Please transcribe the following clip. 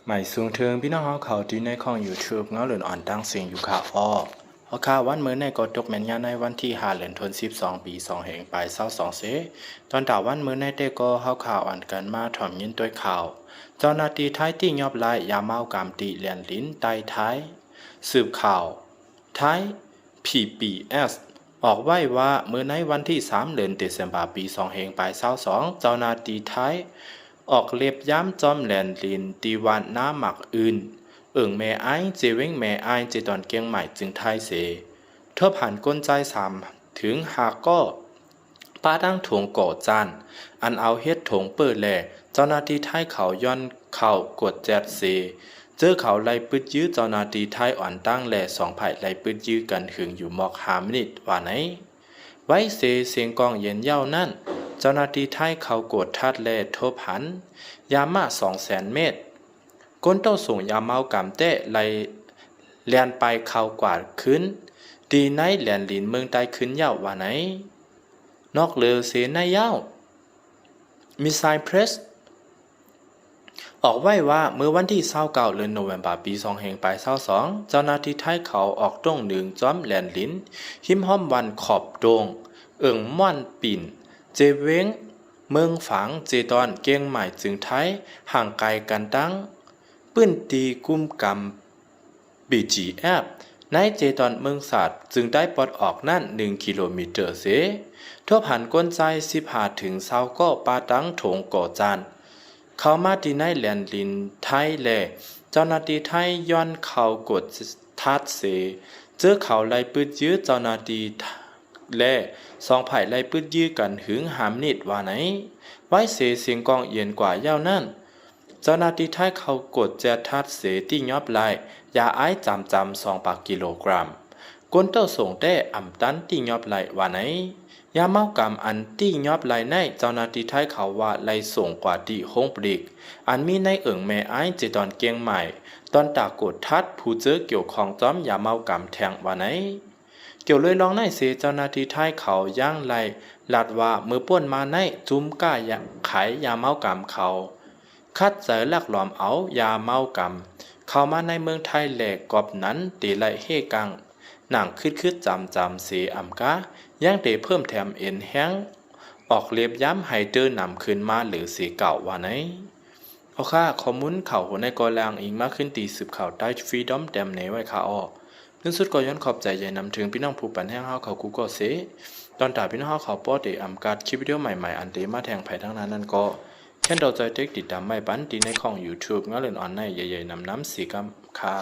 หมายสูงเทิงพี่น้องเขาที่ในของ YouTube เงาเหลือนอ่อนตั้งเสียงอยู่ค่ะเอาข่าววันเมื่อในกดตกแม่นยาในวันที่5 เดือนธันวาคมปี2แห่งปลาย22เสตอนดาวันเมื่อในเตก็เฮาข่าวอ่านกันมาถ่อมยินด้วยข่าวเจ้าหน้าที่ท้ายที่ยอบลายยาเมากามติเลียนลิ้นไตท้ายสืบข่าวท้าย PPS ออกไว้ว่าเมื่อในวันที่3 เดือนเดือนปี2แห่งปลาย22เจ้าหน้าที่ท้ายออกเล็บย้ำจอมแหลนลินตีวันน้าหมักอื่นแม่ไอเจเว้งแม่ไอเจตอนเกียงใหม่จึงไทยเสเธอผ่านก้นใจ3 ถึง5ก็ป้าตั้งถุงก่อจานอันเอาเฮ็ดถุงเปิดแหล่เจ้าหน้าที่ไทยเขาย้อนเข่ากดแจดเสเจอเขาไล่ปืดยื้อเจ้าหน้าที่ไทยอ่อนตั้งแหล่2 ไผ่ไล่ปืดยื้อกันหึงอยู่หมอก5 มินิว่าไหนไว้เสียงกองเย็นเย้านั่นเจ้าหน้าที่ไทยเขากดทัดแลทบหันยามา200,000 เมตรก้นโต้ส่งยาเมากำเตะไลเลียนไปเขากวาดขึ้นดีในแหลนลินเมืองใต้ขึ้นเย้าว่าไหนนอกเลือเสนเย้ามิสไซเพรสออกไว้ว่าเมื่อวันที่29 เดือนโนเวมบาปี2แห่งปลาย22เจ้าหน้าที่ไทยเขาออกตรงหนึ่งจอมแหลนลินหิมห้อมวันขอบโดงม่อนปิ่นเจเว้งเมืองฝังเจตอนเกียงใหม่จึงไทยห่างไกลกันตั้งปื้นตีกุ้มกำBGF ในเจตอนเมืองศาสตร์จึงได้ปลดออกนั่น1 กิโลเมตรเสทั่วผ่านก้นใจ15 ถึง20ก็ปาตั้งถงก่อจานเข้ามาที่ในแหลนลินไทยแลเจ้าหน้าที่ไทยย้อนเขากดทัดเสเจอเขาไล่ปืดยื้อเจ้าหน้าที่และ2 ไผ่ไล่ปืดยื้อกันหึง5 นิดว่าไหนไว้เสียงกองเย็นกว่าเย้านั่นเจ้าหน้าที่ไทยเขากดแจทัดเสที่ยอบไล่ยาไอจำ2 ปากกิโลกรัมก้นเต้าส่งได้อ่ำตันที่ยอบไล่ว่าไหนยาเมากำอันที่ยอบไล่ในเจ้าหน้าที่ไทยเขาว่าไล่ส่งกว่าที่ห้องปลีกอันมีในแม่ไอเจตอนเกียงใหม่ตอนตากดทัดผู้เจอเกี่ยวของจอมยาเมากำแทงว่าไหนเกี่ยวเลยลองในเสเจ้าหน้าที่ไทยเขาย่างไล่ลัดว่ามือป้วนมาในจุ้มก้ายขายยาเมากำเขาคัดเจอลักหลอมเอายาเมากำเข้ามาในเมืองไทยแหลกกอบนั้นตีไล่เฮกังหนังคืดจำเสียอำกาย่างเตเพิ่มแถมเอ็นแห้งออกเล็บย้ำให้เจอนำขึ้นมาหรือสีเก่าว่าไหนเอาค่าข้อมูลเข่าหัวในกอแรงอิงมากขึ้นตีสืบข่าวใต้ฟรีดอมแดมในไว้ค่ะอ้อเรื่องสุดก็ย้อนขอบใจใหญ่นำถึงพี่น้องผู้ปันแห้งเฮาเขากูก็เสตอนตาพี่น้องเฮาเขาป้อเตอำการคลิปวิดีโอใหม่ๆอันเตมาแทงไผ่ทั้งนั้นนั่นก็แค่เราใจเทคติดตามไม่ปันตีในของ YouTube งั้นเล่นออนไลน์ใหญ่ๆนำสีกำค่ะ